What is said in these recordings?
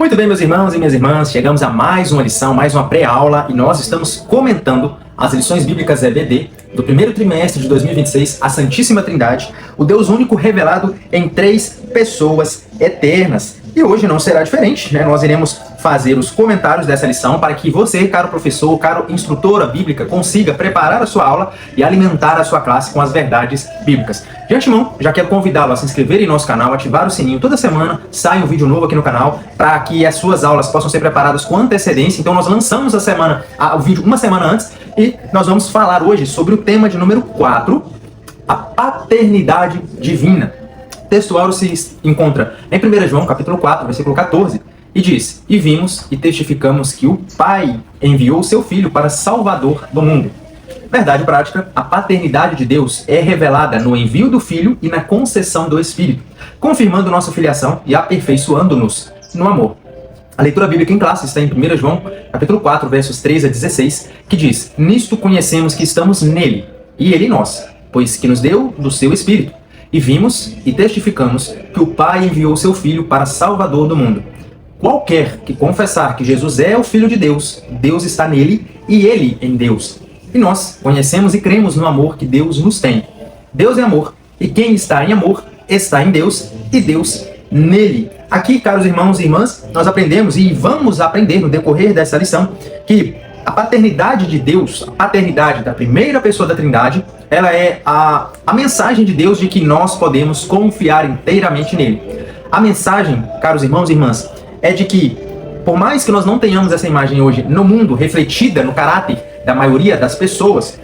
Muito bem, meus irmãos e minhas irmãs, chegamos a mais uma lição, mais uma pré-aula, e nós estamos comentando as lições bíblicas EBD do primeiro trimestre de 2026, a Santíssima Trindade, o Deus único revelado em três pessoas eternas. E hoje não será diferente, né? Nós iremos fazer os comentários dessa lição para que você, caro professor, caro instrutora bíblica, consiga preparar a sua aula e alimentar a sua classe com as verdades bíblicas. De antemão, já quero convidá-lo a se inscrever em nosso canal, ativar o sininho. Toda semana sai um vídeo novo aqui no canal para que as suas aulas possam ser preparadas com antecedência. Então nós lançamos o vídeo uma semana antes e nós vamos falar hoje sobre o tema de número 4, a paternidade divina. O texto áureo se encontra em 1 João, capítulo 4, versículo 14, e diz: E vimos e testificamos que o Pai enviou o seu Filho para Salvador do mundo. Verdade prática, a paternidade de Deus é revelada no envio do Filho e na concessão do Espírito, confirmando nossa filiação e aperfeiçoando-nos no amor. A leitura bíblica em classe está em 1 João, capítulo 4, versos 3 a 16, que diz: Nisto conhecemos que estamos nele, e ele em nós, pois que nos deu do seu Espírito. E vimos e testificamos que o Pai enviou o seu Filho para Salvador do mundo. Qualquer que confessar que Jesus é o Filho de Deus, Deus está nele e ele em Deus. E nós conhecemos e cremos no amor que Deus nos tem. Deus é amor, e quem está em amor está em Deus e Deus nele. Aqui, caros irmãos e irmãs, nós aprendemos e vamos aprender no decorrer dessa lição que a paternidade de Deus, a paternidade da primeira pessoa da Trindade, ela é a mensagem de Deus de que nós podemos confiar inteiramente nele. A mensagem, caros irmãos e irmãs, é de que, por mais que nós não tenhamos essa imagem hoje no mundo refletida no caráter da maioria das pessoas,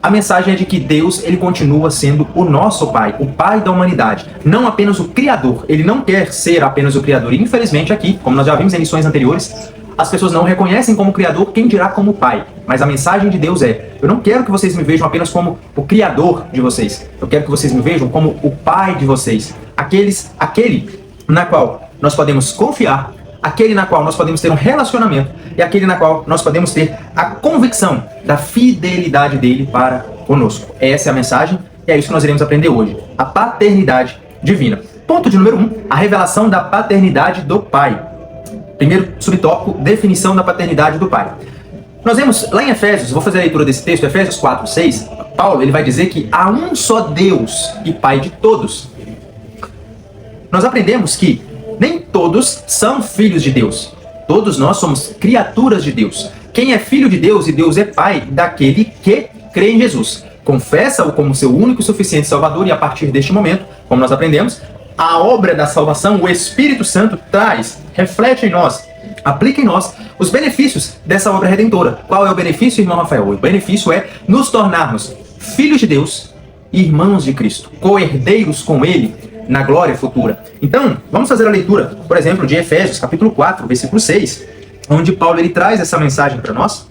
a mensagem é de que Deus, ele continua sendo o nosso Pai, o Pai da humanidade, não apenas o Criador. Ele não quer ser apenas o Criador. E, infelizmente, aqui, como nós já vimos em lições anteriores, as pessoas não reconhecem como Criador, quem dirá como Pai. Mas a mensagem de Deus é: eu não quero que vocês me vejam apenas como o Criador de vocês. Eu quero que vocês me vejam como o Pai de vocês. Aquele na qual nós podemos confiar, aquele na qual nós podemos ter um relacionamento e aquele na qual nós podemos ter a convicção da fidelidade dele para conosco. Essa é a mensagem e é isso que nós iremos aprender hoje. A paternidade divina. Ponto de número 1, a revelação da paternidade do Pai. Primeiro subtópico, definição da paternidade do Pai. Nós vemos lá em Efésios, vou fazer a leitura desse texto, Efésios 4, 6, Paulo ele vai dizer que há um só Deus e Pai de todos. Nós aprendemos que nem todos são filhos de Deus. Todos nós somos criaturas de Deus. Quem é filho de Deus e Deus é Pai daquele que crê em Jesus. Confessa-o como seu único e suficiente Salvador e a partir deste momento, como nós aprendemos, a obra da salvação, o Espírito Santo traz, reflete em nós, aplica em nós os benefícios dessa obra redentora. Qual é o benefício, irmão Rafael? O benefício é nos tornarmos filhos de Deus e irmãos de Cristo, co-herdeiros com Ele na glória futura. Então, vamos fazer a leitura, por exemplo, de Efésios, capítulo 4, versículo 6, onde Paulo ele traz essa mensagem para nós.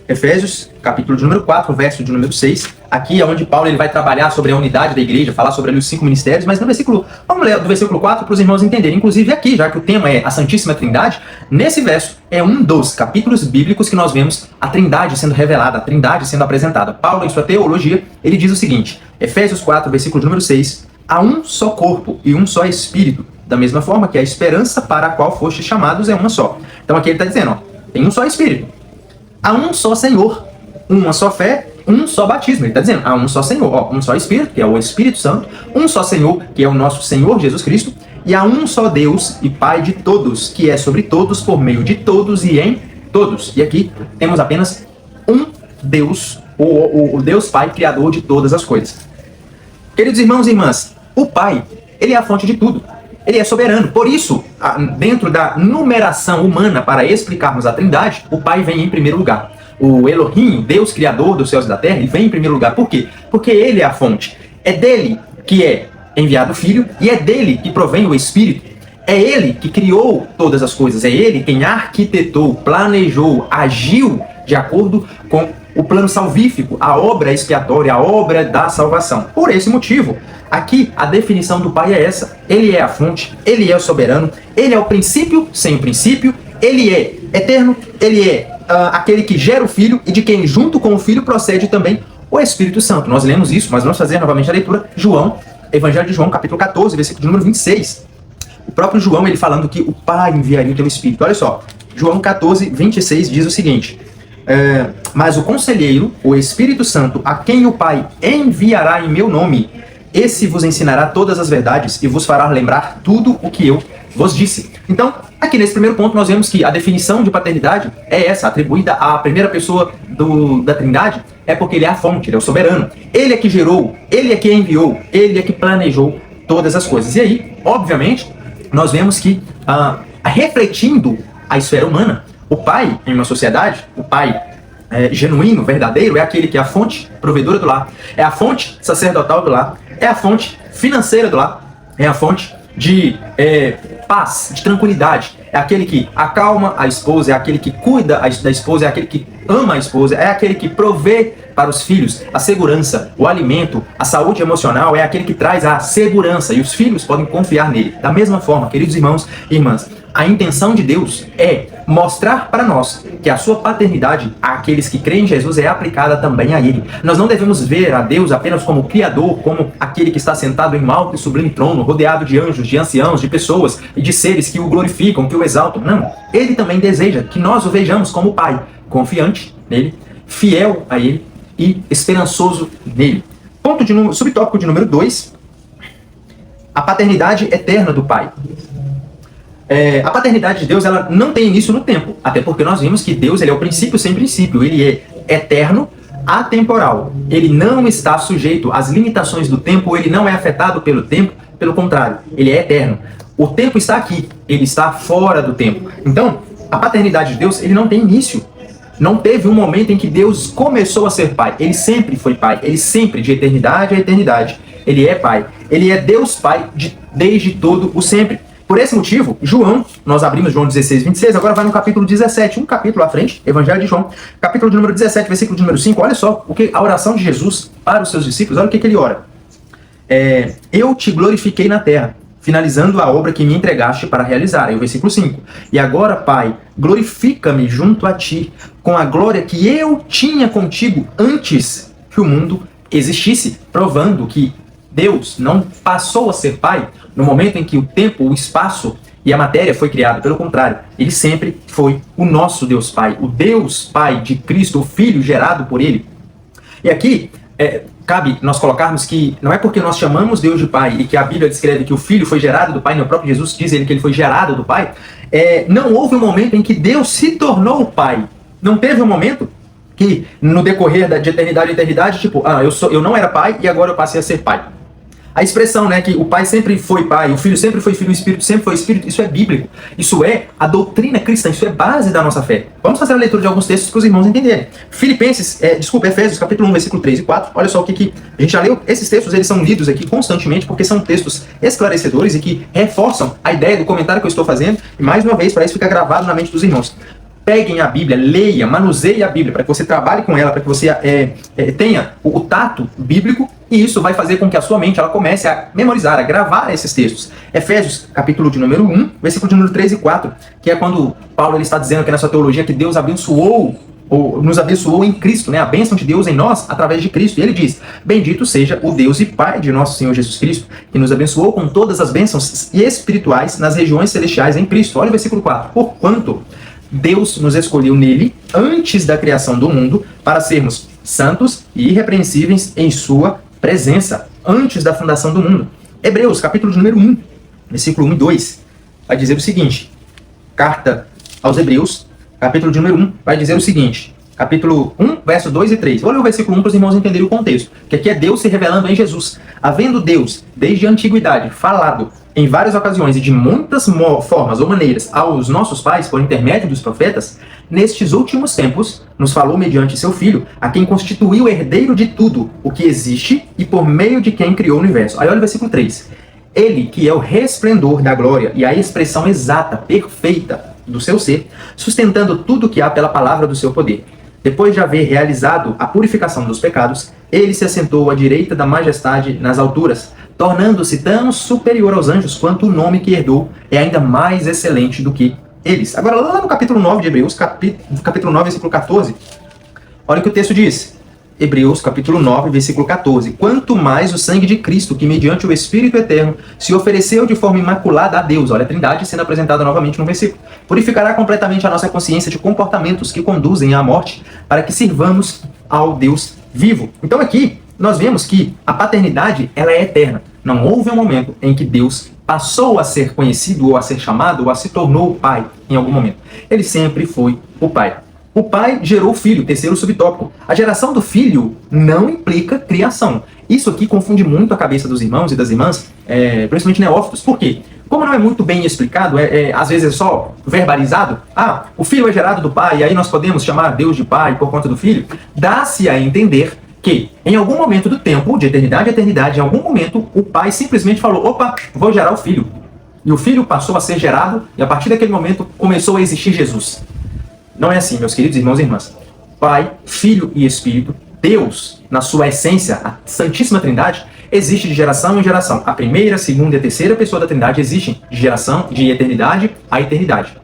Efésios, capítulo de número 4, verso de número 6. Aqui é onde Paulo ele vai trabalhar sobre a unidade da igreja, falar sobre ali os 5 ministérios, mas no versículo, vamos ler do versículo 4 para os irmãos entenderem. Inclusive aqui, já que o tema é a Santíssima Trindade, nesse verso é um dos capítulos bíblicos que nós vemos a Trindade sendo revelada, a Trindade sendo apresentada. Paulo, em sua teologia, ele diz o seguinte, Efésios 4, versículo de número 6, há um só corpo e um só Espírito, da mesma forma que a esperança para a qual fostes chamados é uma só. Então aqui ele está dizendo, ó, tem um só Espírito. Há um só Senhor, uma só fé, um só batismo. Ele está dizendo, há um só Senhor, ó, um só Espírito, que é o Espírito Santo, um só Senhor, que é o nosso Senhor Jesus Cristo, e há um só Deus e Pai de todos, que é sobre todos, por meio de todos e em todos. E aqui temos apenas um Deus, o Deus Pai, Criador de todas as coisas. Queridos irmãos e irmãs, o Pai, ele é a fonte de tudo. Ele é soberano. Por isso, dentro da numeração humana para explicarmos a Trindade, o Pai vem em primeiro lugar. O Elohim, Deus Criador dos céus e da terra, ele vem em primeiro lugar. Por quê? Porque ele é a fonte. É dele que é enviado o Filho e é dele que provém o Espírito. É ele que criou todas as coisas. É ele quem arquitetou, planejou, agiu de acordo com o plano salvífico, a obra expiatória, a obra da salvação. Por esse motivo, aqui a definição do Pai é essa. Ele é a fonte, ele é o soberano, ele é o princípio sem o princípio, ele é eterno, ele é aquele que gera o Filho e de quem junto com o Filho procede também o Espírito Santo. Nós lemos isso, mas vamos fazer novamente a leitura. João, Evangelho de João, capítulo 14, versículo de número 26. O próprio João, ele falando que o Pai enviaria o teu Espírito. Olha só, João 14, 26 diz o seguinte: mas o Conselheiro, o Espírito Santo, a quem o Pai enviará em meu nome, esse vos ensinará todas as verdades e vos fará lembrar tudo o que eu vos disse. Então, aqui nesse primeiro ponto, nós vemos que a definição de paternidade é essa, atribuída à primeira pessoa da Trindade, é porque ele é a fonte, ele é o soberano. Ele é que gerou, ele é que enviou, ele é que planejou todas as coisas. E aí, obviamente, nós vemos que, refletindo a esfera humana, o pai, em uma sociedade, o pai genuíno, verdadeiro, é aquele que é a fonte provedora do lar, é a fonte sacerdotal do lar, é a fonte financeira do lar, é a fonte de paz, de tranquilidade, é aquele que acalma a esposa, é aquele que cuida da esposa, é aquele que ama a esposa, é aquele que provê para os filhos a segurança, o alimento, a saúde emocional, é aquele que traz a segurança e os filhos podem confiar nele. Da mesma forma, queridos irmãos e irmãs, a intenção de Deus é mostrar para nós que a sua paternidade àqueles que creem em Jesus é aplicada também a ele. Nós não devemos ver a Deus apenas como Criador, como aquele que está sentado em um alto e sublime trono, rodeado de anjos, de anciãos, de pessoas e de seres que o glorificam, que o exaltam. Não, ele também deseja que nós o vejamos como Pai, confiante nele, fiel a ele e esperançoso nele. Subtópico de número 2, a paternidade eterna do Pai. A paternidade de Deus, ela não tem início no tempo, até porque nós vimos que Deus, ele é o princípio sem princípio, ele é eterno, atemporal, ele não está sujeito às limitações do tempo, ele não é afetado pelo tempo, pelo contrário, ele é eterno. O tempo está aqui, ele está fora do tempo. Então, a paternidade de Deus, ele não tem início. Não teve um momento em que Deus começou a ser Pai, ele sempre foi Pai, ele sempre, de eternidade a eternidade, ele é Pai, ele é Deus Pai desde todo o sempre. Por esse motivo, João, nós abrimos João 16, 26, agora vai no capítulo 17, um capítulo à frente, Evangelho de João, capítulo de número 17, versículo de número 5, olha só a oração de Jesus para os seus discípulos, olha o que ele ora. Eu te glorifiquei na terra, finalizando a obra que me entregaste para realizar, aí o versículo 5. E agora, Pai, glorifica-me junto a ti, com a glória que eu tinha contigo antes que o mundo existisse, provando que Deus não passou a ser Pai no momento em que o tempo, o espaço e a matéria foi criado. Pelo contrário, ele sempre foi o nosso Deus Pai, o Deus Pai de Cristo, o Filho gerado por ele. E aqui cabe nós colocarmos que não é porque nós chamamos Deus de Pai e que a Bíblia descreve que o Filho foi gerado do Pai, no próprio Jesus diz ele que ele foi gerado do Pai, não houve um momento em que Deus se tornou o Pai. Não teve um momento que no decorrer de eternidade a eternidade, tipo, eu não era pai e agora eu passei a ser pai. A expressão, né, que o Pai sempre foi Pai, o Filho sempre foi Filho, o Espírito sempre foi Espírito, isso é bíblico. Isso é a doutrina cristã, isso é base da nossa fé. Vamos fazer a leitura de alguns textos para os irmãos entenderem. Efésios, capítulo 1, versículo 3 e 4. Olha só o que a gente já leu. Esses textos, eles são lidos aqui constantemente, porque são textos esclarecedores e que reforçam a ideia do comentário que eu estou fazendo. E mais uma vez, para isso ficar gravado na mente dos irmãos. Peguem a Bíblia, leia, manuseie a Bíblia, para que você trabalhe com ela, para que você tenha o tato bíblico, e isso vai fazer com que a sua mente ela comece a memorizar, a gravar esses textos. Efésios, capítulo de número 1, versículo de número 3 e 4, que é quando Paulo ele está dizendo aqui na sua teologia que Deus abençoou, ou nos abençoou em Cristo, né? A bênção de Deus em nós, através de Cristo. E ele diz, bendito seja o Deus e Pai de nosso Senhor Jesus Cristo, que nos abençoou com todas as bênçãos espirituais nas regiões celestiais em Cristo. Olha o versículo 4. Porquanto Deus nos escolheu nele, antes da criação do mundo, para sermos santos e irrepreensíveis em sua presença, antes da fundação do mundo. Hebreus, capítulo de número 1, versículo 1 e 2, vai dizer o seguinte. Carta aos Hebreus, capítulo de número 1, vai dizer o seguinte. Capítulo 1, verso 2 e 3. Olha o versículo 1 para os irmãos entenderem o contexto. Que aqui é Deus se revelando em Jesus. Havendo Deus, desde a antiguidade, falado em várias ocasiões e de muitas formas ou maneiras aos nossos pais, por intermédio dos profetas, nestes últimos tempos, nos falou mediante seu Filho, a quem constituiu herdeiro de tudo o que existe e por meio de quem criou o universo. Aí olha o versículo 3. Ele, que é o resplendor da glória e a expressão exata, perfeita do seu ser, sustentando tudo que há pela palavra do seu poder. Depois de haver realizado a purificação dos pecados, ele se assentou à direita da majestade nas alturas, tornando-se tão superior aos anjos quanto o nome que herdou é ainda mais excelente do que eles. Agora, lá no capítulo 9 de Hebreus, capítulo 9, versículo 14, olha o que o texto diz. Hebreus capítulo 9, versículo 14. Quanto mais o sangue de Cristo, que mediante o Espírito Eterno se ofereceu de forma imaculada a Deus, olha a Trindade sendo apresentada novamente no versículo, purificará completamente a nossa consciência de comportamentos que conduzem à morte, para que sirvamos ao Deus vivo. Então aqui nós vemos que a paternidade ela é eterna. Não houve um momento em que Deus passou a ser conhecido, ou a ser chamado, ou a se tornou pai em algum momento. Ele sempre foi o pai. O pai gerou o filho, terceiro subtópico. A geração do filho não implica criação. Isso aqui confunde muito a cabeça dos irmãos e das irmãs, principalmente neófitos. Por quê? Como não é muito bem explicado, às vezes é só verbalizado, o filho é gerado do pai, e aí nós podemos chamar Deus de pai por conta do filho, dá-se a entender que em algum momento do tempo, de eternidade a eternidade, em algum momento, o pai simplesmente falou, opa, vou gerar o filho. E o filho passou a ser gerado, e a partir daquele momento começou a existir Jesus. Não é assim, meus queridos irmãos e irmãs. Pai, Filho e Espírito, Deus, na sua essência, a Santíssima Trindade, existe de geração em geração. A primeira, a segunda e a terceira pessoa da Trindade existem de geração, de eternidade a eternidade.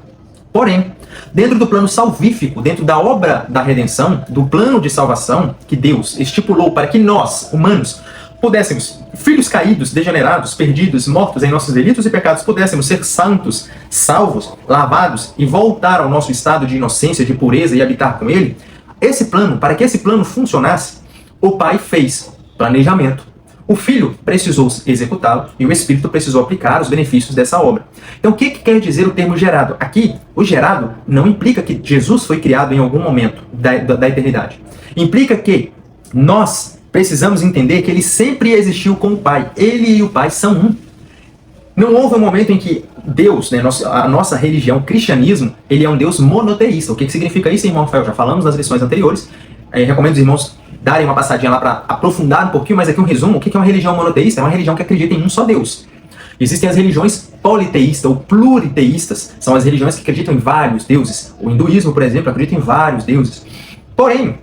Porém, dentro do plano salvífico, dentro da obra da redenção, do plano de salvação que Deus estipulou para que nós, humanos, pudéssemos, filhos caídos, degenerados, perdidos, mortos em nossos delitos e pecados, pudéssemos ser santos, salvos, lavados e voltar ao nosso estado de inocência, de pureza e habitar com Ele, esse plano, para que esse plano funcionasse, o Pai fez planejamento, o Filho precisou executá-lo e o Espírito precisou aplicar os benefícios dessa obra. Então, o que quer dizer o termo gerado? Aqui, o gerado não implica que Jesus foi criado em algum momento da eternidade. Implica que nós precisamos entender que ele sempre existiu com o Pai. Ele e o Pai são um. Não houve um momento em que Deus, a nossa religião, o cristianismo, ele é um Deus monoteísta. O que significa isso, irmão Rafael? Já falamos nas lições anteriores. Recomendo os irmãos darem uma passadinha lá para aprofundar um pouquinho, mas aqui um resumo. O que é uma religião monoteísta? É uma religião que acredita em um só Deus. Existem as religiões politeístas ou pluriteístas. São as religiões que acreditam em vários deuses. O hinduísmo, por exemplo, acredita em vários deuses. Porém,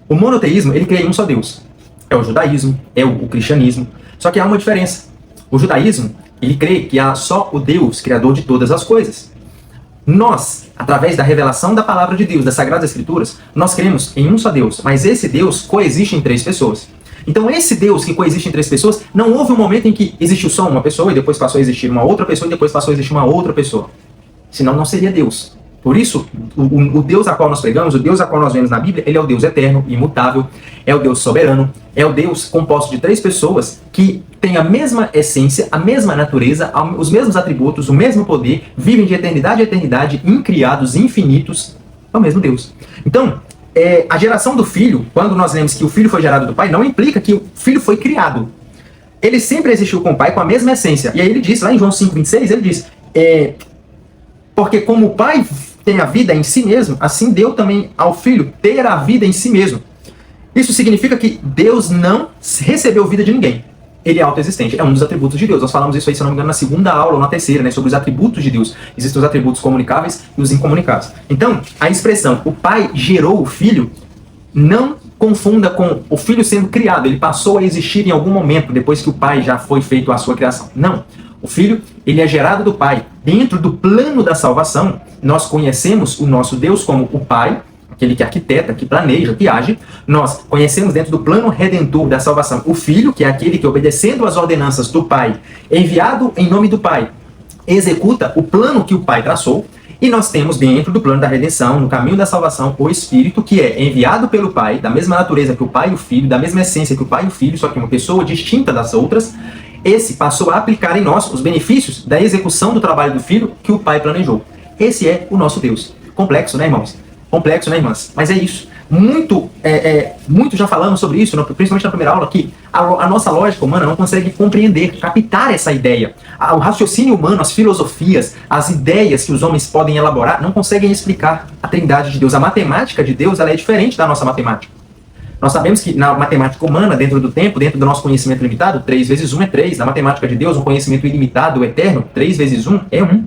o monoteísmo, ele crê em um só Deus. É o judaísmo, é o cristianismo. Só que há uma diferença. O judaísmo, ele crê que há só o Deus, criador de todas as coisas. Nós, através da revelação da palavra de Deus, das Sagradas Escrituras, nós cremos em um só Deus, mas esse Deus coexiste em três pessoas. Então esse Deus que coexiste em três pessoas, não houve um momento em que existiu só uma pessoa e depois passou a existir uma outra pessoa e depois passou a existir uma outra pessoa. Senão não seria Deus. Por isso, o Deus a qual nós pregamos, o Deus a qual nós vemos na Bíblia, ele é o Deus eterno, imutável, é o Deus soberano, é o Deus composto de três pessoas que têm a mesma essência, a mesma natureza, os mesmos atributos, o mesmo poder, vivem de eternidade a eternidade, incriados, infinitos, é o mesmo Deus. Então, a geração do Filho, quando nós lemos que o Filho foi gerado do Pai, não implica que o Filho foi criado. Ele sempre existiu com o Pai, com a mesma essência. E aí ele diz, lá em João 5,26, ele diz, porque como o Pai tem a vida em si mesmo, assim deu também ao Filho ter a vida em si mesmo. Isso significa que Deus não recebeu vida de ninguém. Ele é autoexistente, é um dos atributos de Deus. Nós falamos isso aí, se não me engano, na segunda aula ou na terceira, sobre os atributos de Deus. Existem os atributos comunicáveis e os incomunicáveis. Então, a expressão, o Pai gerou o Filho, não confunda com o Filho sendo criado. Ele passou a existir em algum momento, depois que o Pai já foi feito a sua criação. Não. O Filho, ele é gerado do Pai. Dentro do plano da salvação, nós conhecemos o nosso Deus como o Pai, aquele que arquiteta, que planeja, que age. Nós conhecemos dentro do plano redentor da salvação o Filho, que é aquele que, obedecendo às ordenanças do Pai, enviado em nome do Pai, executa o plano que o Pai traçou. E nós temos dentro do plano da redenção, no caminho da salvação, o Espírito, que é enviado pelo Pai, da mesma natureza que o Pai e o Filho, da mesma essência que o Pai e o Filho, só que uma pessoa distinta das outras. Esse passou a aplicar em nós os benefícios da execução do trabalho do Filho que o Pai planejou. Esse é o nosso Deus. Complexo, né, irmãos? Complexo, né, irmãs? Mas é isso. Muito já falamos sobre isso, principalmente na primeira aula, que a nossa lógica humana não consegue compreender, captar essa ideia. O raciocínio humano, as filosofias, as ideias que os homens podem elaborar, não conseguem explicar a trindade de Deus. A matemática de Deus, ela é diferente da nossa matemática. Nós sabemos que na matemática humana, dentro do tempo, dentro do nosso conhecimento limitado, 3 vezes 1 é 3. Na matemática de Deus, um conhecimento ilimitado, eterno, 3 vezes 1 é 1.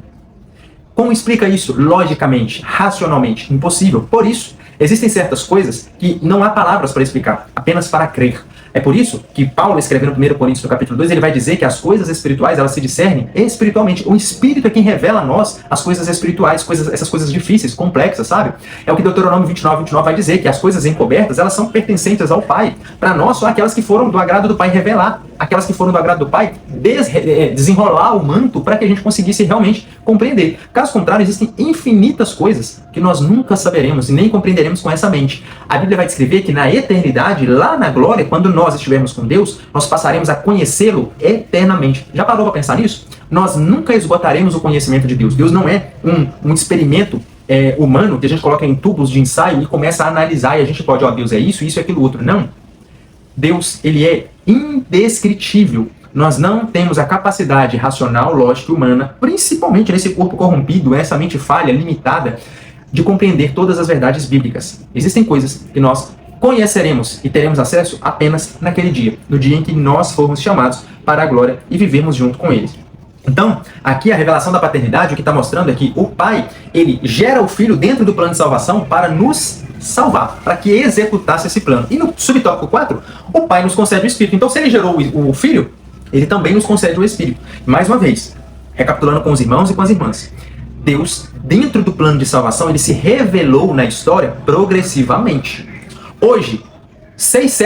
Como explica isso logicamente, racionalmente? Impossível. Por isso, existem certas coisas que não há palavras para explicar, apenas para crer. É por isso que Paulo, escrevendo no 1 Coríntios, no capítulo 2, ele vai dizer que as coisas espirituais, elas se discernem espiritualmente. O Espírito é quem revela a nós as coisas espirituais, essas coisas difíceis, complexas, sabe? É o que Deuteronômio 29 vai dizer, que as coisas encobertas, elas são pertencentes ao Pai. Para nós, só aquelas que foram do agrado do Pai revelar. Aquelas que foram do agrado do Pai desenrolar o manto para que a gente conseguisse realmente compreender. Caso contrário, existem infinitas coisas que nós nunca saberemos e nem compreenderemos com essa mente. A Bíblia vai descrever que na eternidade, lá na glória, quando nós estivermos com Deus, nós passaremos a conhecê-lo eternamente. Já parou para pensar nisso? Nós nunca esgotaremos o conhecimento de Deus. Deus não é um experimento humano que a gente coloca em tubos de ensaio e começa a analisar e a gente pode, Deus é isso e aquilo outro. Não. Deus, ele é indescritível. Nós não temos a capacidade racional, lógica e humana, principalmente nesse corpo corrompido, essa mente falha, limitada, de compreender todas as verdades bíblicas. Existem coisas que nós conheceremos e teremos acesso apenas naquele dia, no dia em que nós formos chamados para a glória e vivermos junto com Ele. Então, aqui a revelação da paternidade, o que está mostrando é que o Pai, ele gera o Filho dentro do plano de salvação para nos salvar, para que executasse esse plano. E no subtópico 4, o Pai nos concede o Espírito. Então, se ele gerou o Filho, ele também nos concede o Espírito. Mais uma vez, recapitulando com os irmãos e com as irmãs, Deus, dentro do plano de salvação, ele se revelou na história progressivamente. Hoje, 6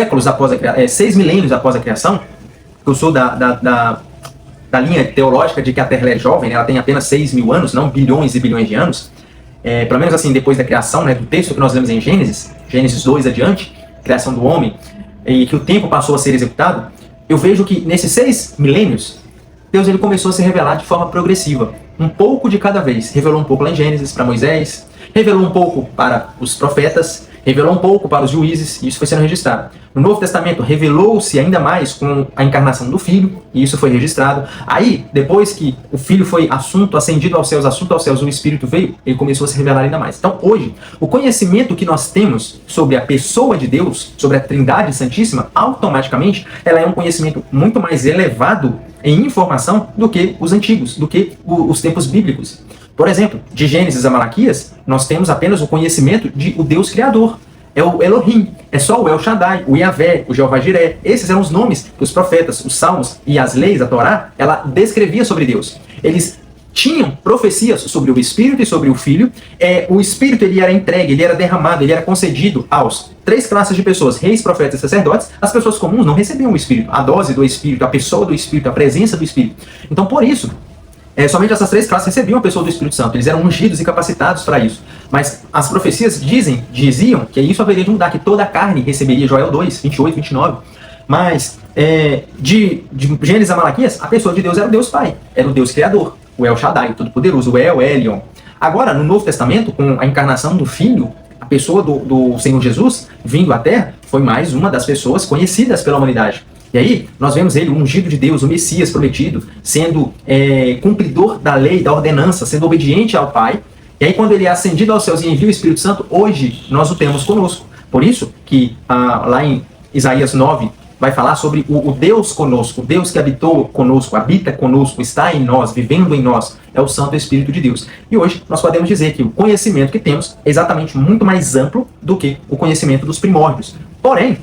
milênios após a criação, eu sou da linha teológica de que a Terra é jovem, né? Ela tem apenas 6 mil anos, não bilhões e bilhões de anos. Pelo menos assim, depois da criação, né, do texto que nós lemos em Gênesis 2 adiante, criação do homem, e que o tempo passou a ser executado, eu vejo que nesses 6 milênios, Deus ele começou a se revelar de forma progressiva, um pouco de cada vez. Revelou um pouco lá em Gênesis para Moisés, revelou um pouco para os profetas, revelou um pouco para os juízes, e isso foi sendo registrado. No Novo Testamento, revelou-se ainda mais com a encarnação do Filho, e isso foi registrado. Aí, depois que o Filho foi ascendido aos céus, o Espírito veio, ele começou a se revelar ainda mais. Então, hoje, o conhecimento que nós temos sobre a pessoa de Deus, sobre a Trindade Santíssima, automaticamente, ela é um conhecimento muito mais elevado em informação do que os antigos, do que os tempos bíblicos. Por exemplo, de Gênesis a Malaquias, nós temos apenas o conhecimento de o Deus Criador. É o Elohim, é só o El Shaddai, o Yahvé, o Jeová Jiré. Esses eram os nomes que os profetas, os salmos e as leis, a Torá, ela descrevia sobre Deus. Eles tinham profecias sobre o Espírito e sobre o Filho. O Espírito ele era entregue, ele era derramado, ele era concedido aos 3 classes de pessoas, reis, profetas e sacerdotes. As pessoas comuns não recebiam o Espírito, a dose do Espírito, a pessoa do Espírito, a presença do Espírito. Então, por isso, somente essas 3 classes recebiam a pessoa do Espírito Santo. Eles eram ungidos e capacitados para isso. Mas as profecias diziam que isso haveria de mudar, que toda a carne receberia, Joel 2, 28, 29. Mas de Gênesis a Malaquias, a pessoa de Deus era o Deus Pai, era o Deus Criador, o El Shaddai, o Todo-Poderoso, o El Elyon. Agora, no Novo Testamento, com a encarnação do Filho, a pessoa do Senhor Jesus vindo à Terra, foi mais uma das pessoas conhecidas pela humanidade. E aí, nós vemos ele, o ungido de Deus, o Messias prometido, sendo cumpridor da lei, da ordenança, sendo obediente ao Pai. E aí, quando ele é ascendido aos céus e envia o Espírito Santo, hoje nós o temos conosco. Por isso que lá em Isaías 9, vai falar sobre o Deus conosco, o Deus que habitou conosco, habita conosco, está em nós, vivendo em nós, é o Santo Espírito de Deus. E hoje nós podemos dizer que o conhecimento que temos é exatamente muito mais amplo do que o conhecimento dos primórdios. Porém,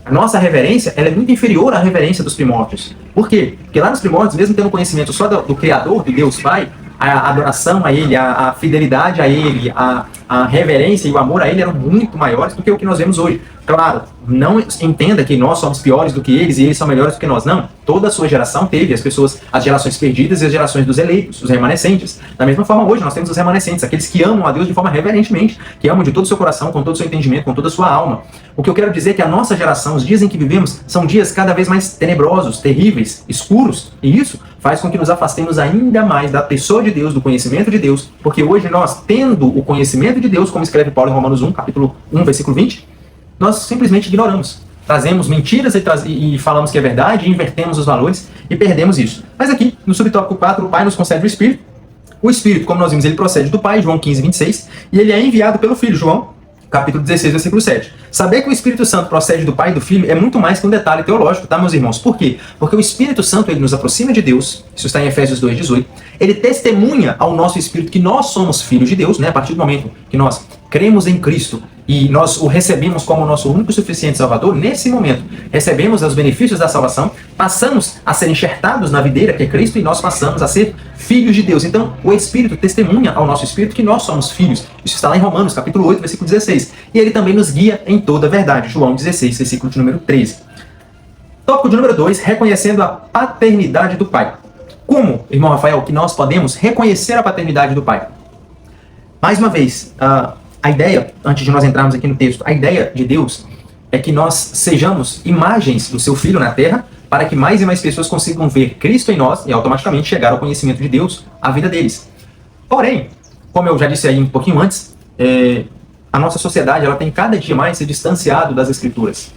a nossa reverência ela é muito inferior à reverência dos primórdios. Por quê? Porque lá nos primórdios, mesmo tendo conhecimento só do Criador, do Deus Pai, a adoração a Ele, a fidelidade a Ele, a reverência e o amor a Ele eram muito maiores do que o que nós vemos hoje. Claro, não entenda que nós somos piores do que eles e eles são melhores do que nós. Não. Toda a sua geração teve as gerações perdidas e as gerações dos eleitos, os remanescentes. Da mesma forma, hoje nós temos os remanescentes, aqueles que amam a Deus de forma reverentemente, que amam de todo o seu coração, com todo o seu entendimento, com toda a sua alma. O que eu quero dizer é que a nossa geração, os dias em que vivemos, são dias cada vez mais tenebrosos, terríveis, escuros. E isso faz com que nos afastemos ainda mais da pessoa de Deus, do conhecimento de Deus, porque hoje nós, tendo o conhecimento de Deus, como escreve Paulo em Romanos 1, capítulo 1, versículo 20, nós simplesmente ignoramos. Trazemos mentiras e falamos que é verdade, e invertemos os valores e perdemos isso. Mas aqui, no subtópico 4, o Pai nos concede o Espírito. O Espírito, como nós vimos, ele procede do Pai, João 15, 26, e ele é enviado pelo Filho, João, capítulo 16, versículo 7. Saber que o Espírito Santo procede do Pai e do Filho é muito mais que um detalhe teológico, tá, meus irmãos? Por quê? Porque o Espírito Santo, ele nos aproxima de Deus, isso está em Efésios 2, 18, ele testemunha ao nosso espírito que nós somos filhos de Deus, né? A partir do momento que nós cremos em Cristo e nós o recebemos como nosso único e suficiente Salvador, nesse momento recebemos os benefícios da salvação, passamos a ser enxertados na videira que é Cristo e nós passamos a ser filhos de Deus. Então o Espírito testemunha ao nosso Espírito que nós somos filhos. Isso está lá em Romanos, capítulo 8, versículo 16. E ele também nos guia em toda a verdade. João 16, versículo de número 13. Tópico de número 2, reconhecendo a paternidade do Pai. Como, irmão Rafael, que nós podemos reconhecer a paternidade do Pai? Mais uma vez, a ideia, antes de nós entrarmos aqui no texto, a ideia de Deus é que nós sejamos imagens do seu Filho na Terra, para que mais e mais pessoas consigam ver Cristo em nós e automaticamente chegar ao conhecimento de Deus, a vida deles. Porém, como eu já disse aí um pouquinho antes, a nossa sociedade ela tem cada dia mais se distanciado das Escrituras.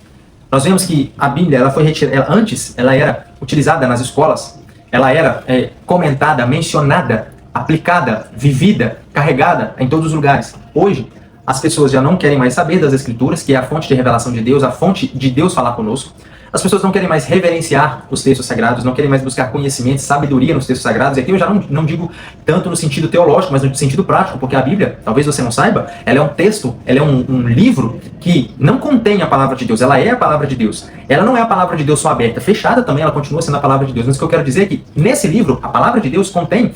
Nós vemos que a Bíblia ela foi retirada, antes ela era utilizada nas escolas, ela era comentada, mencionada, aplicada, vivida, carregada em todos os lugares. Hoje, as pessoas já não querem mais saber das Escrituras, que é a fonte de revelação de Deus, a fonte de Deus falar conosco. As pessoas não querem mais reverenciar os textos sagrados, não querem mais buscar conhecimento, sabedoria nos textos sagrados. E aqui eu já não digo tanto no sentido teológico, mas no sentido prático, porque a Bíblia, talvez você não saiba, ela é um texto, ela é um livro que não contém a palavra de Deus, ela é a palavra de Deus. Ela não é a palavra de Deus só aberta, fechada também, ela continua sendo a palavra de Deus. Mas o que eu quero dizer é que nesse livro, a palavra de Deus contém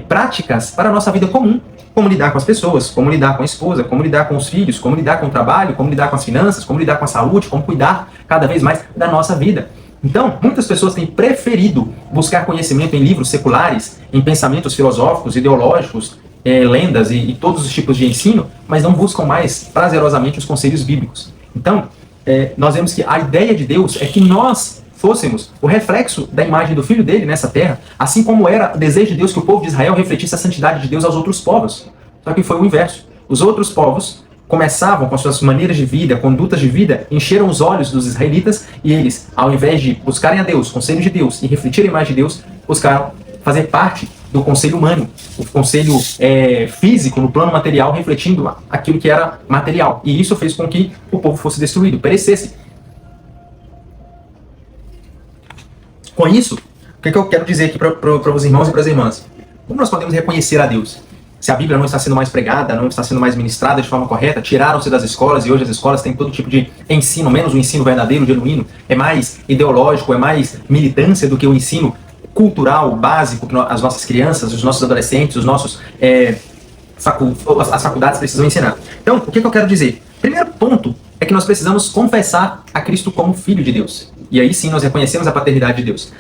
práticas para a nossa vida comum. Como lidar com as pessoas, como lidar com a esposa, como lidar com os filhos, como lidar com o trabalho, como lidar com as finanças, como lidar com a saúde, como cuidar cada vez mais da nossa vida. Então, muitas pessoas têm preferido buscar conhecimento em livros seculares, em pensamentos filosóficos, ideológicos, lendas e todos os tipos de ensino, mas não buscam mais prazerosamente os conselhos bíblicos. Então, nós vemos que a ideia de Deus é que nós fôssemos o reflexo da imagem do Filho dele nessa terra, assim como era o desejo de Deus que o povo de Israel refletisse a santidade de Deus aos outros povos. Só que foi o inverso. Os outros povos começavam com suas maneiras de vida, condutas de vida, encheram os olhos dos israelitas e eles, ao invés de buscarem a Deus, conselho de Deus e refletir a imagem de Deus, buscaram fazer parte do conselho humano, o conselho físico no plano material, refletindo aquilo que era material. E isso fez com que o povo fosse destruído, perecesse. Com isso, o que eu quero dizer aqui para os irmãos e para as irmãs? Como nós podemos reconhecer a Deus? Se a Bíblia não está sendo mais pregada, não está sendo mais ministrada de forma correta, tiraram-se das escolas e hoje as escolas têm todo tipo de ensino, menos o ensino verdadeiro, genuíno, é mais ideológico, é mais militância do que o ensino cultural, básico, que as nossas crianças, os nossos adolescentes, as faculdades precisam ensinar. Então, o que eu quero dizer? Primeiro ponto é que nós precisamos confessar a Cristo como Filho de Deus. E aí sim nós reconhecemos a paternidade de Deus.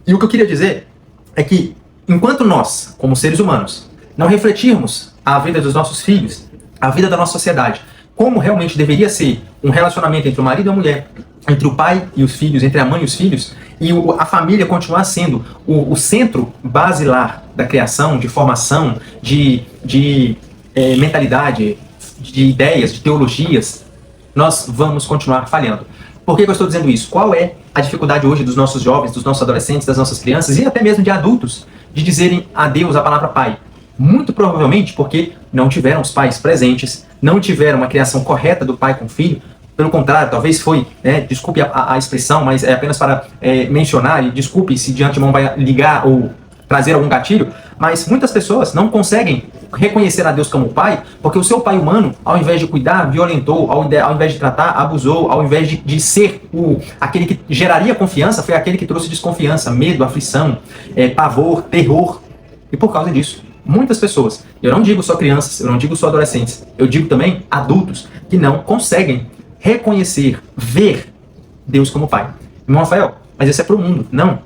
E o que eu queria dizer é que, enquanto nós, como seres humanos, não refletirmos a vida dos nossos filhos, a vida da nossa sociedade, como realmente deveria ser um relacionamento entre o marido e a mulher, entre o pai e os filhos, entre a mãe e os filhos, e a família continuar sendo o centro basilar da criação, de formação, de mentalidade, de ideias, de teologias, nós vamos continuar falhando. Por que eu estou dizendo isso? Qual é a dificuldade hoje dos nossos jovens, dos nossos adolescentes, das nossas crianças e até mesmo de adultos de dizerem a Deus a palavra Pai? Muito provavelmente porque não tiveram os pais presentes, não tiveram uma criação correta do pai com o filho. Pelo contrário, talvez foi, desculpe a expressão, mas é apenas para mencionar, e desculpe se de antemão vai ligar ou trazer algum gatilho, mas muitas pessoas não conseguem reconhecer a Deus como pai, porque o seu pai humano, ao invés de cuidar, violentou, ao invés de tratar, abusou, ao invés de ser aquele que geraria confiança, foi aquele que trouxe desconfiança, medo, aflição, pavor, terror. E por causa disso, muitas pessoas, eu não digo só crianças, eu não digo só adolescentes, eu digo também adultos, que não conseguem reconhecer, ver Deus como pai. Irmão Rafael, mas isso é para o mundo. Não.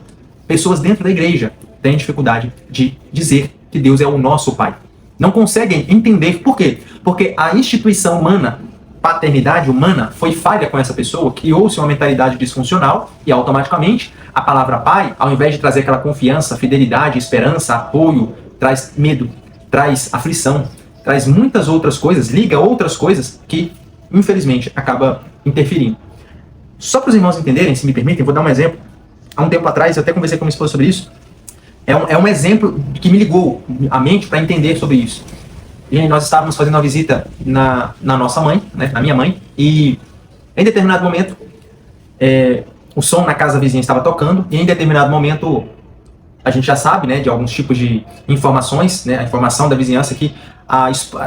Pessoas dentro da igreja têm dificuldade de dizer que Deus é o nosso pai. Não conseguem entender por quê? Porque a instituição humana, paternidade humana, foi falha com essa pessoa, criou-se uma mentalidade disfuncional e automaticamente a palavra pai, ao invés de trazer aquela confiança, fidelidade, esperança, apoio, traz medo, traz aflição, traz muitas outras coisas, liga outras coisas que, infelizmente, acaba interferindo. Só para os irmãos entenderem, se me permitem, vou dar um exemplo. Há um tempo atrás, eu até conversei com minha esposa sobre isso. É um exemplo que me ligou a mente para entender sobre isso. E nós estávamos fazendo uma visita na nossa mãe, na minha mãe, e em determinado momento, o som na casa vizinha estava tocando, e em determinado momento, a gente já sabe, de alguns tipos de informações, a informação da vizinhança que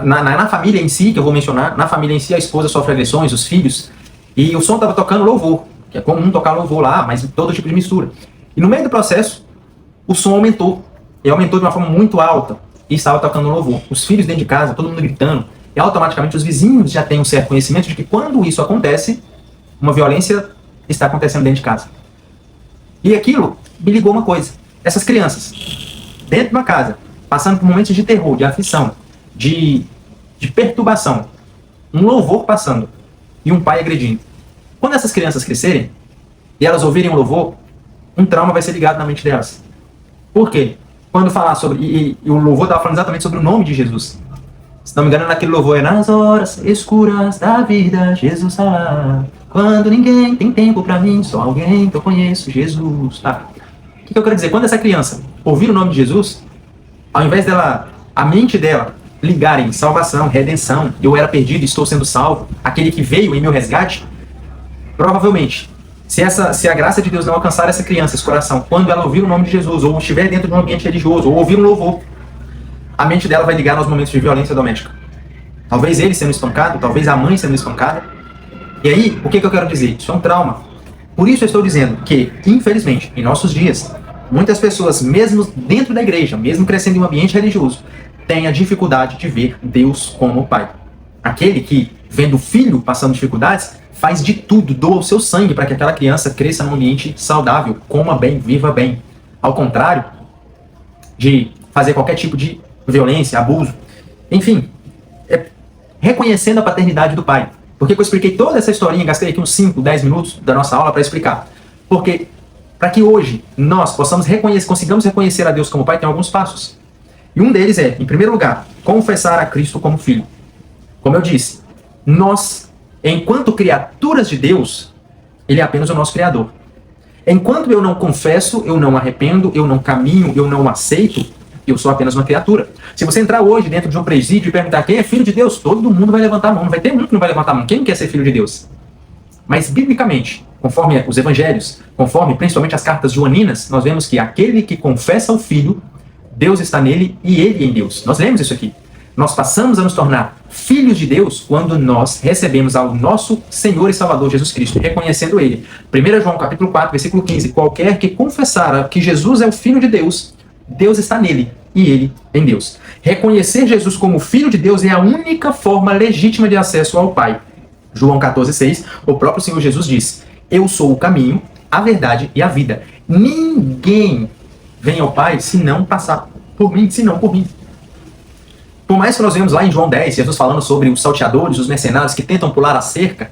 na família em si, que eu vou mencionar, na família em si a esposa sofre agressões, os filhos, e o som estava tocando louvor, que é comum tocar louvor lá, mas todo tipo de mistura. E no meio do processo, o som aumentou, e aumentou de uma forma muito alta, e estava tocando louvor. Os filhos dentro de casa, todo mundo gritando, e automaticamente os vizinhos já têm um certo conhecimento de que quando isso acontece, uma violência está acontecendo dentro de casa. E aquilo me ligou uma coisa. Essas crianças, dentro de uma casa, passando por momentos de terror, de aflição, de perturbação, um louvor passando e um pai agredindo. Quando essas crianças crescerem e elas ouvirem o louvor, um trauma vai ser ligado na mente delas. Por quê? Quando falar sobre... E o louvor estava falando exatamente sobre o nome de Jesus. Se não me engano, naquele louvor é nas horas escuras da vida, Jesus está lá. Quando ninguém tem tempo pra mim, só alguém que eu conheço, Jesus. O que eu quero dizer? Quando essa criança ouvir o nome de Jesus, ao invés dela, a mente dela, ligar em salvação, redenção, eu era perdido e estou sendo salvo, aquele que veio em meu resgate, provavelmente, se a graça de Deus não alcançar essa criança, esse coração, quando ela ouvir o nome de Jesus, ou estiver dentro de um ambiente religioso, ou ouvir um louvor, a mente dela vai ligar nos momentos de violência doméstica. Talvez ele sendo espancado, talvez a mãe sendo espancada. E aí, o que eu quero dizer? Isso é um trauma. Por isso eu estou dizendo que, infelizmente, em nossos dias, muitas pessoas, mesmo dentro da igreja, mesmo crescendo em um ambiente religioso, têm a dificuldade de ver Deus como Pai. Aquele que, vendo o filho passando dificuldades, faz de tudo, doa o seu sangue para que aquela criança cresça num ambiente saudável, coma bem, viva bem. Ao contrário de fazer qualquer tipo de violência, abuso, enfim, reconhecendo a paternidade do Pai. Por que eu expliquei toda essa historinha, gastei aqui uns 5, 10 minutos da nossa aula para explicar? Porque, para que hoje nós consigamos reconhecer a Deus como Pai, tem alguns passos. E um deles é, em primeiro lugar, confessar a Cristo como Filho. Como eu disse, nós, enquanto criaturas de Deus, Ele é apenas o nosso Criador. Enquanto eu não confesso, eu não arrependo, eu não caminho, eu não aceito, eu sou apenas uma criatura. Se você entrar hoje dentro de um presídio e perguntar quem é filho de Deus, todo mundo vai levantar a mão. Não vai ter um que não vai levantar a mão. Quem quer ser filho de Deus? Mas, biblicamente, conforme os evangelhos, conforme principalmente as cartas joaninas, nós vemos que aquele que confessa o Filho, Deus está nele e ele em Deus. Nós lemos isso aqui. Nós passamos a nos tornar filhos de Deus quando nós recebemos ao nosso Senhor e Salvador Jesus Cristo, reconhecendo Ele. 1 João capítulo 4, versículo 15. Qualquer que confessar que Jesus é o Filho de Deus, Deus está nele e ele em Deus. Reconhecer Jesus como Filho de Deus é a única forma legítima de acesso ao Pai. João 14,6, o próprio Senhor Jesus diz: eu sou o caminho, a verdade e a vida. Ninguém vem ao Pai se não passar por mim, senão por mim. Por mais que nós vemos lá em João 10, Jesus falando sobre os salteadores, os mercenários que tentam pular a cerca,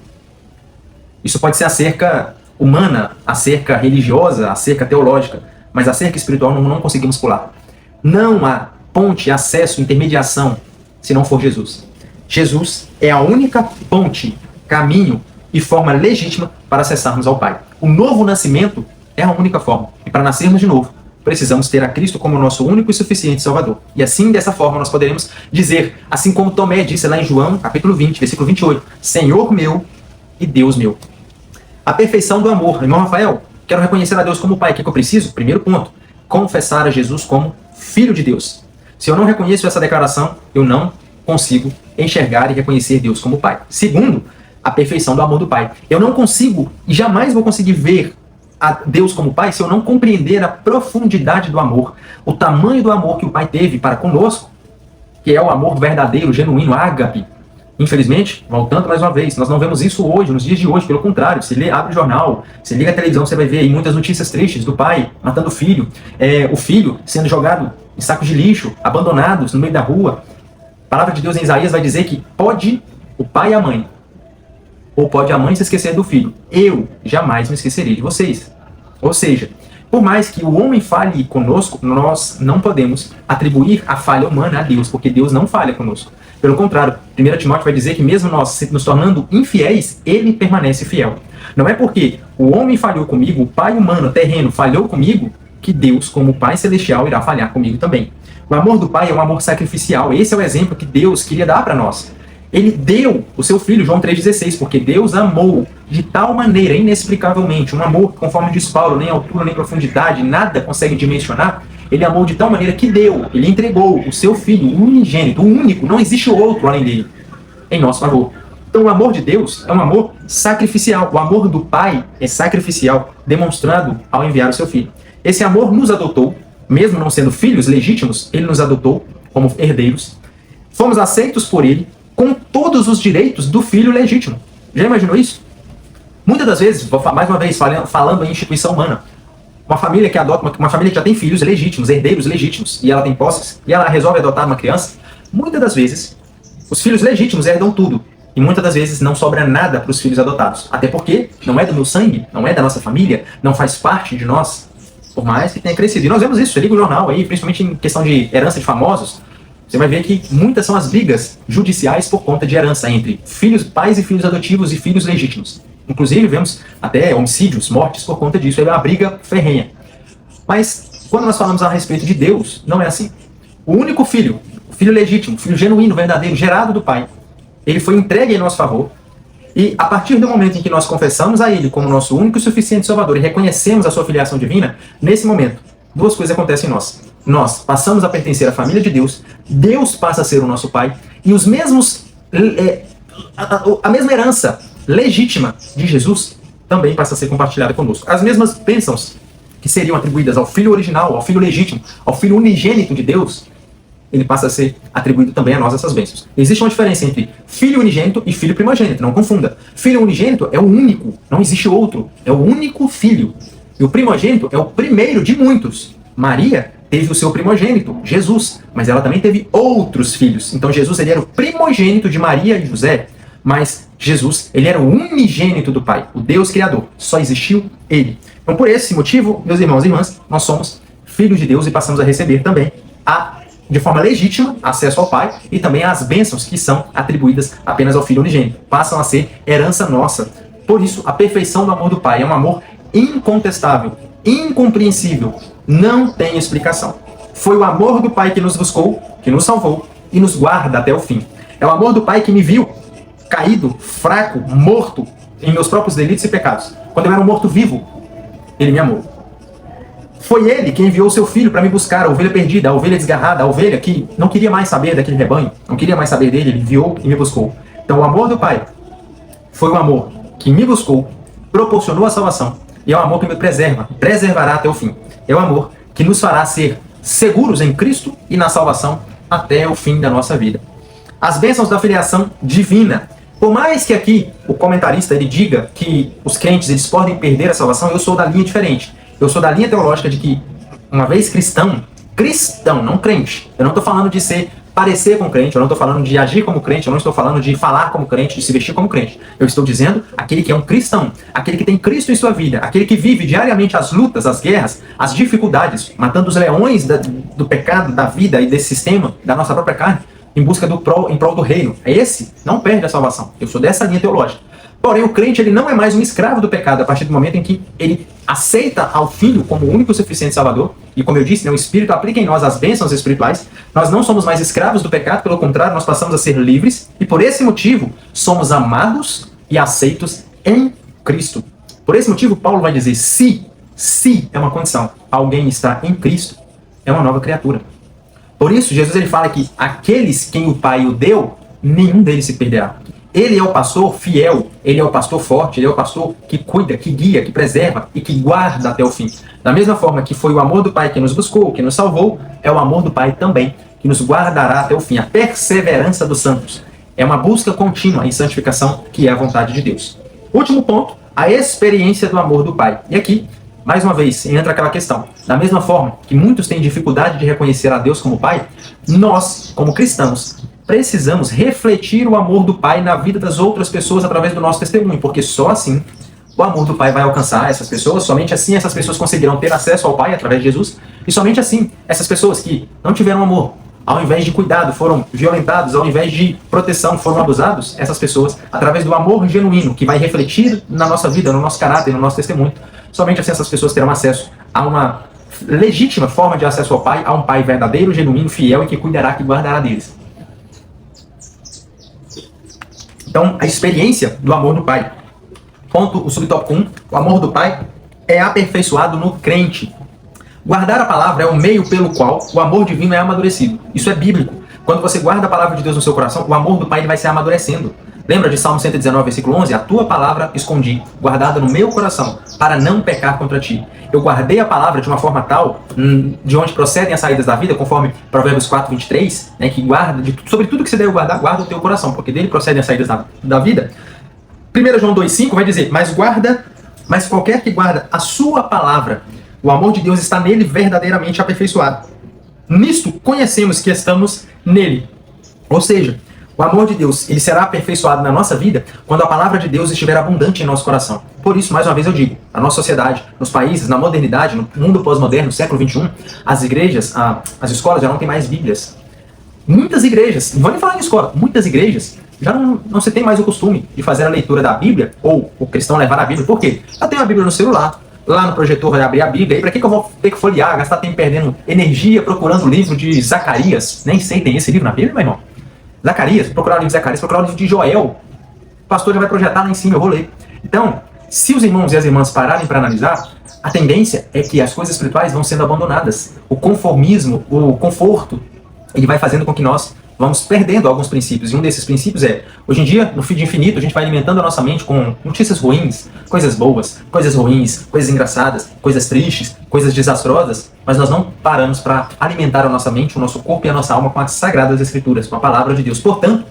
isso pode ser a cerca humana, a cerca religiosa, a cerca teológica, mas a cerca espiritual não conseguimos pular. Não há ponte, acesso, intermediação, se não for Jesus. Jesus é a única ponte, caminho e forma legítima para acessarmos ao Pai. O novo nascimento é a única forma. E para nascermos de novo, precisamos ter a Cristo como nosso único e suficiente Salvador. E assim, dessa forma, nós poderemos dizer, assim como Tomé disse lá em João, capítulo 20, versículo 28, Senhor meu e Deus meu. A perfeição do amor. Irmão Rafael, quero reconhecer a Deus como Pai. O que eu preciso? Primeiro ponto, confessar a Jesus como Filho de Deus. Se eu não reconheço essa declaração, eu não consigo enxergar e reconhecer Deus como Pai. Segundo, a perfeição do amor do Pai. Eu não consigo e jamais vou conseguir ver a Deus como Pai se eu não compreender a profundidade do amor, o tamanho do amor que o Pai teve para conosco, que é o amor verdadeiro, genuíno, ágape. Infelizmente, voltando mais uma vez, nós não vemos isso hoje, nos dias de hoje. Pelo contrário, se abre o jornal, se liga a televisão, você vai ver aí muitas notícias tristes do pai matando o filho sendo jogado em sacos de lixo, abandonados no meio da rua. A palavra de Deus em Isaías vai dizer que pode o pai e a mãe, ou pode a mãe se esquecer do filho, eu jamais me esquecerei de vocês. Ou seja, por mais que o homem falhe conosco, nós não podemos atribuir a falha humana a Deus, porque Deus não falha conosco. Pelo contrário, 1 Timóteo vai dizer que mesmo nós nos tornando infiéis, ele permanece fiel. Não é porque o homem falhou comigo, o pai humano, terreno, falhou comigo, que Deus, como Pai Celestial, irá falhar comigo também. O amor do Pai é um amor sacrificial. Esse é o exemplo que Deus queria dar para nós. Ele deu o seu Filho, João 3,16, porque Deus amou de tal maneira, inexplicavelmente, um amor, conforme diz Paulo, nem altura, nem profundidade, nada consegue dimensionar, Ele amou de tal maneira que deu, ele entregou o seu Filho, o unigênito, o único, não existe outro além dele, em nosso favor. Então o amor de Deus é um amor sacrificial. O amor do Pai é sacrificial, demonstrado ao enviar o seu Filho. Esse amor nos adotou, mesmo não sendo filhos legítimos, ele nos adotou como herdeiros. Fomos aceitos por ele com todos os direitos do filho legítimo. Já imaginou isso? Muitas das vezes, mais uma vez, falando em instituição humana, uma família que adota, uma família que já tem filhos legítimos, herdeiros legítimos, e ela tem posses, e ela resolve adotar uma criança, muitas das vezes, os filhos legítimos herdam tudo. E muitas das vezes não sobra nada para os filhos adotados. Até porque não é do meu sangue, não é da nossa família, não faz parte de nós, por mais que tenha crescido. E nós vemos isso, você liga o jornal aí, principalmente em questão de herança de famosos, você vai ver que muitas são as brigas judiciais por conta de herança entre filhos, pais e filhos adotivos e filhos legítimos. Inclusive vemos até homicídios, mortes por conta disso, é uma briga ferrenha. Mas quando nós falamos a respeito de Deus, não é assim. O único filho, o filho legítimo, o filho genuíno, verdadeiro, gerado do Pai, ele foi entregue em nosso favor, e a partir do momento em que nós confessamos a ele como nosso único e suficiente Salvador e reconhecemos a sua filiação divina, nesse momento, duas coisas acontecem em nós. Nós passamos a pertencer à família de Deus, Deus passa a ser o nosso Pai, e os mesmos, a mesma herança legítima de Jesus também passa a ser compartilhada conosco. As mesmas bênçãos que seriam atribuídas ao Filho original, ao Filho legítimo, ao Filho unigênito de Deus, ele passa a ser atribuído também a nós essas bênçãos. Existe uma diferença entre filho unigênito e filho primogênito, não confunda. Filho unigênito é o único, não existe outro, é o único filho. E o primogênito é o primeiro de muitos. Maria teve o seu primogênito, Jesus, mas ela também teve outros filhos. Então Jesus ele era o primogênito de Maria e José, mas Jesus ele era o unigênito do Pai, o Deus Criador. Só existiu ele. Então por esse motivo, meus irmãos e irmãs, nós somos filhos de Deus e passamos a receber também de forma legítima, acesso ao Pai e também às bênçãos que são atribuídas apenas ao Filho unigênito. Passam a ser herança nossa. Por isso, a perfeição do amor do Pai é um amor incontestável, incompreensível, não tem explicação. Foi o amor do Pai que nos buscou, que nos salvou e nos guarda até o fim. É o amor do Pai que me viu caído, fraco, morto em meus próprios delitos e pecados. Quando eu era um morto vivo, Ele me amou. Foi Ele quem enviou o seu Filho para me buscar, a ovelha perdida, a ovelha desgarrada, a ovelha que não queria mais saber daquele rebanho, não queria mais saber dele, Ele enviou e me buscou. Então o amor do Pai foi o amor que me buscou, proporcionou a salvação, e é o amor que me preserva, preservará até o fim. É o amor que nos fará ser seguros em Cristo e na salvação até o fim da nossa vida. As bênçãos da filiação divina. Por mais que aqui o comentarista ele diga que os crentes eles podem perder a salvação, eu sou da linha diferente. Eu sou da linha teológica de que, uma vez cristão, não crente. Eu não estou falando de parecer com crente, eu não estou falando de agir como crente, eu não estou falando de falar como crente, de se vestir como crente. Eu estou dizendo aquele que é um cristão, aquele que tem Cristo em sua vida, aquele que vive diariamente as lutas, as guerras, as dificuldades, matando os leões do pecado, da vida e desse sistema, da nossa própria carne, em busca em prol do reino. Esse não perde a salvação. Eu sou dessa linha teológica. Porém, o crente ele não é mais um escravo do pecado a partir do momento em que ele aceita ao Filho como o único e suficiente Salvador. E como eu disse, o Espírito aplica em nós as bênçãos espirituais. Nós não somos mais escravos do pecado, pelo contrário, nós passamos a ser livres. E por esse motivo, somos amados e aceitos em Cristo. Por esse motivo, Paulo vai dizer, se é uma condição, alguém está em Cristo, é uma nova criatura. Por isso, Jesus ele fala que aqueles quem o Pai o deu, nenhum deles se perderá. Ele é o pastor fiel, ele é o pastor forte, ele é o pastor que cuida, que guia, que preserva e que guarda até o fim. Da mesma forma que foi o amor do Pai que nos buscou, que nos salvou, é o amor do Pai também que nos guardará até o fim. A perseverança dos santos é uma busca contínua em santificação, que é a vontade de Deus. Último ponto, a experiência do amor do Pai. E aqui, mais uma vez, entra aquela questão. Da mesma forma que muitos têm dificuldade de reconhecer a Deus como Pai, nós, como cristãos, precisamos refletir o amor do Pai na vida das outras pessoas através do nosso testemunho, porque só assim o amor do Pai vai alcançar essas pessoas, somente assim essas pessoas conseguirão ter acesso ao Pai através de Jesus, e somente assim essas pessoas que não tiveram amor, ao invés de cuidado, foram violentados, ao invés de proteção, foram abusados, essas pessoas, através do amor genuíno, que vai refletir na nossa vida, no nosso caráter, no nosso testemunho, somente assim essas pessoas terão acesso a uma legítima forma de acesso ao Pai, a um Pai verdadeiro, genuíno, fiel e que cuidará, que guardará deles. Então, a experiência do amor do Pai. Ponto, o subtópico 1, o amor do Pai é aperfeiçoado no crente. Guardar a palavra é o meio pelo qual o amor divino é amadurecido. Isso é bíblico. Quando você guarda a palavra de Deus no seu coração, o amor do Pai ele vai se amadurecendo. Lembra de Salmo 119, versículo 11? A tua palavra escondi, guardada no meu coração, para não pecar contra ti. Eu guardei a palavra de uma forma tal, de onde procedem as saídas da vida, conforme Provérbios 4, 23, né, que guarda, sobre tudo que você deve guardar, guarda o teu coração, porque dele procedem as saídas da vida. 1 João 2,5 vai dizer, mas qualquer que guarda a sua palavra, o amor de Deus está nele verdadeiramente aperfeiçoado. Nisto conhecemos que estamos nele. Ou seja, o amor de Deus ele será aperfeiçoado na nossa vida quando a palavra de Deus estiver abundante em nosso coração. Por isso, mais uma vez eu digo, na nossa sociedade, nos países, na modernidade, no mundo pós-moderno, no século XXI, as igrejas, as escolas já não têm mais Bíblias. Muitas igrejas, não vou nem falar em escola, muitas igrejas já não se tem mais o costume de fazer a leitura da Bíblia, ou o cristão levar a Bíblia. Por quê? Eu tenho a Bíblia no celular, lá no projetor vai abrir a Bíblia, e para que eu vou ter que folhear, gastar tempo perdendo energia procurando o livro de Zacarias? Nem sei, tem esse livro na Bíblia, meu irmão? Zacarias, procurar o livro de Zacarias, procurar o livro de Joel. O pastor já vai projetar lá em cima, eu vou ler. Então, se os irmãos e as irmãs pararem para analisar, a tendência é que as coisas espirituais vão sendo abandonadas. O conformismo, o conforto, ele vai fazendo com que nós vamos perdendo alguns princípios. E um desses princípios é, hoje em dia, no feed infinito, a gente vai alimentando a nossa mente com notícias ruins, coisas boas, coisas ruins, coisas engraçadas, coisas tristes, coisas desastrosas, mas nós não paramos para alimentar a nossa mente, o nosso corpo e a nossa alma com as sagradas escrituras, com a palavra de Deus. Portanto,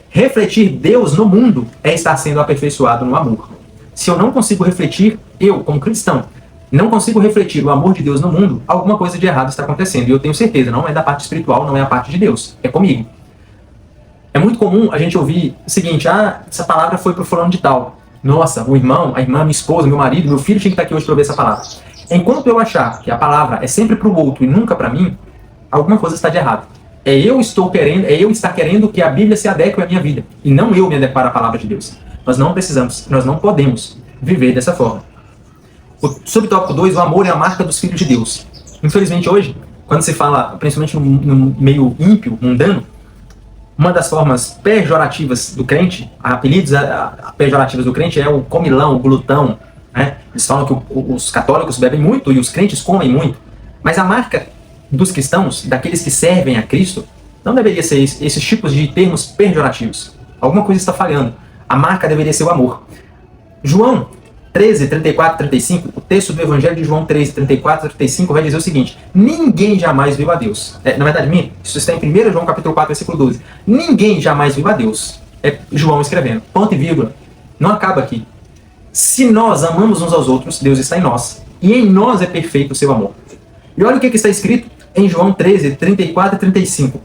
refletir Deus no mundo é estar sendo aperfeiçoado no amor. Se eu não consigo refletir, eu, como cristão, não consigo refletir o amor de Deus no mundo, alguma coisa de errado está acontecendo. E eu tenho certeza, não é da parte espiritual, não é a parte de Deus, é comigo. É muito comum a gente ouvir o seguinte, essa palavra foi pro fulano de tal. Nossa, o irmão, a irmã, minha esposa, meu marido, meu filho tinha que estar aqui hoje para ouvir essa palavra. Enquanto eu achar que a palavra é sempre pro outro e nunca para mim, alguma coisa está de errado. É eu estar querendo que a Bíblia se adeque à minha vida, e não eu me adequar à palavra de Deus. Nós não precisamos, nós não podemos viver dessa forma. O subtópico 2, o amor é a marca dos filhos de Deus. Infelizmente hoje, quando se fala, principalmente no meio ímpio, mundano, uma das formas pejorativas do crente, apelidos pejorativos do crente é o comilão, o glutão. Né? Eles falam que os católicos bebem muito e os crentes comem muito. Mas a marca dos cristãos, daqueles que servem a Cristo, não deveria ser esses tipos de termos pejorativos. Alguma coisa está falhando. A marca deveria ser o amor. João 13, 34, 35, o texto do Evangelho de João 13, 34, 35 vai dizer o seguinte: ninguém jamais viu a Deus. Na verdade, isso está em 1 João capítulo 4, versículo 12. Ninguém jamais viu a Deus. É João escrevendo. Ponto e vírgula. Não acaba aqui. Se nós amamos uns aos outros, Deus está em nós. E em nós é perfeito o seu amor. E olha o que está escrito em João 13, 34 e 35.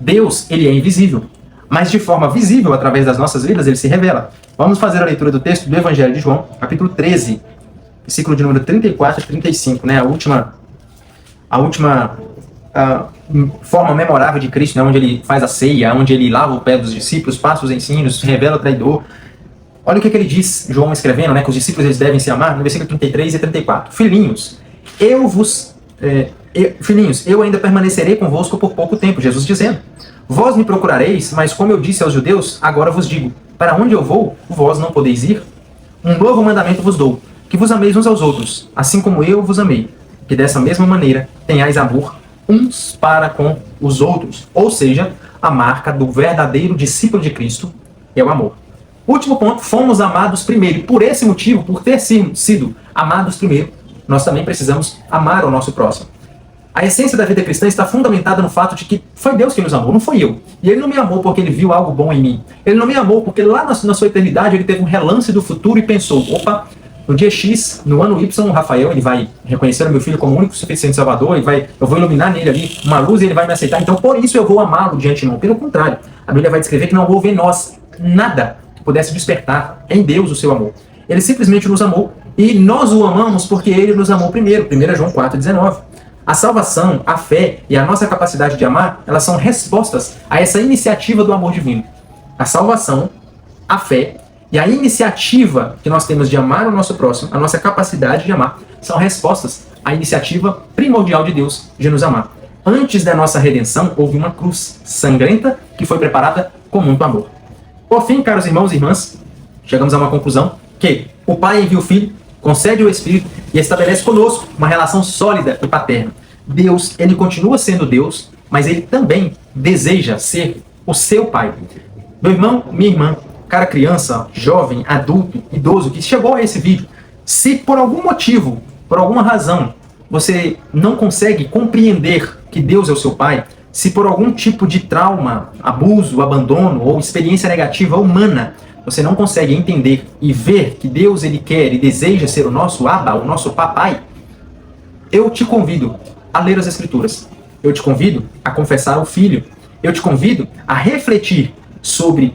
Deus, ele é invisível. Mas de forma visível, através das nossas vidas, ele se revela. Vamos fazer a leitura do texto do Evangelho de João, capítulo 13, versículo de número 34 e 35, né? A última forma memorável de Cristo, né? Onde ele faz a ceia, onde ele lava o pé dos discípulos, passa os ensinos, revela o traidor. Olha o que ele diz, João escrevendo, né? Que os discípulos eles devem se amar, no versículo 33 e 34. Filhinhos, eu ainda permanecerei convosco por pouco tempo, Jesus dizendo. Vós me procurareis, mas como eu disse aos judeus, agora vos digo, para onde eu vou, vós não podeis ir? Um novo mandamento vos dou, que vos ameis uns aos outros, assim como eu vos amei, que dessa mesma maneira tenhais amor uns para com os outros. Ou seja, a marca do verdadeiro discípulo de Cristo é o amor. Último ponto, fomos amados primeiro, e por esse motivo, por ter sido amados primeiro, nós também precisamos amar o nosso próximo. A essência da vida cristã está fundamentada no fato de que foi Deus que nos amou, não foi eu. E Ele não me amou porque Ele viu algo bom em mim. Ele não me amou porque lá na sua eternidade Ele teve um relance do futuro e pensou, opa, no dia X, no ano Y, o Rafael ele vai reconhecer o meu filho como o único suficiente Salvador, eu vou iluminar nele ali uma luz e ele vai me aceitar, então por isso eu vou amá-lo de antemão. Pelo contrário, a Bíblia vai descrever que não houve em nós nada que pudesse despertar em Deus o seu amor. Ele simplesmente nos amou e nós o amamos porque Ele nos amou primeiro. 1 João 4,19. A salvação, a fé e a nossa capacidade de amar, elas são respostas a essa iniciativa do amor divino. A salvação, a fé e a iniciativa que nós temos de amar o nosso próximo, a nossa capacidade de amar, são respostas à iniciativa primordial de Deus de nos amar. Antes da nossa redenção, houve uma cruz sangrenta que foi preparada com muito amor. Por fim, caros irmãos e irmãs, chegamos a uma conclusão que o Pai envia o Filho, concede o Espírito e estabelece conosco uma relação sólida e paterna. Deus, ele continua sendo Deus, mas ele também deseja ser o seu pai. Meu irmão, minha irmã, cara criança, jovem, adulto, idoso que chegou a esse vídeo, se por algum motivo, por alguma razão, você não consegue compreender que Deus é o seu pai, se por algum tipo de trauma, abuso, abandono ou experiência negativa humana, você não consegue entender e ver que Deus ele quer e deseja ser o nosso Abba, o nosso papai, eu te convido a ler as Escrituras. Eu te convido a confessar o Filho. Eu te convido a refletir sobre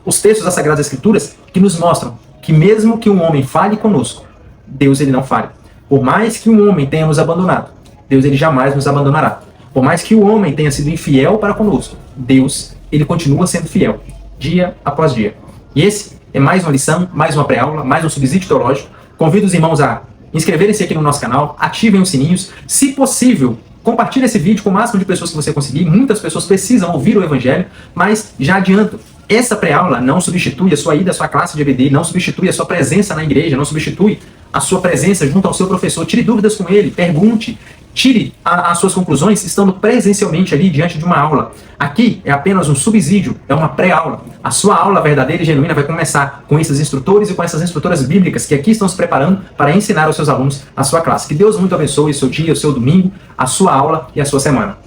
os textos das Sagradas Escrituras que nos mostram que mesmo que um homem fale conosco, Deus ele não fale. Por mais que um homem tenha nos abandonado, Deus ele jamais nos abandonará. Por mais que o homem tenha sido infiel para conosco, Deus ele continua sendo fiel, dia após dia. E esse é mais uma lição, mais uma pré-aula, mais um subsídio teológico. Convido os irmãos a inscreverem-se aqui no nosso canal, ativem os sininhos. Se possível, compartilhe esse vídeo com o máximo de pessoas que você conseguir. Muitas pessoas precisam ouvir o Evangelho, mas já adianto, essa pré-aula não substitui a sua ida à sua classe de EBD, não substitui a sua presença na igreja, não substitui a sua presença junto ao seu professor. Tire dúvidas com ele, pergunte, tire as suas conclusões estando presencialmente ali diante de uma aula. Aqui é apenas um subsídio, é uma pré-aula. A sua aula verdadeira e genuína vai começar com esses instrutores e com essas instrutoras bíblicas que aqui estão se preparando para ensinar aos seus alunos a sua classe. Que Deus muito abençoe o seu dia, o seu domingo, a sua aula e a sua semana.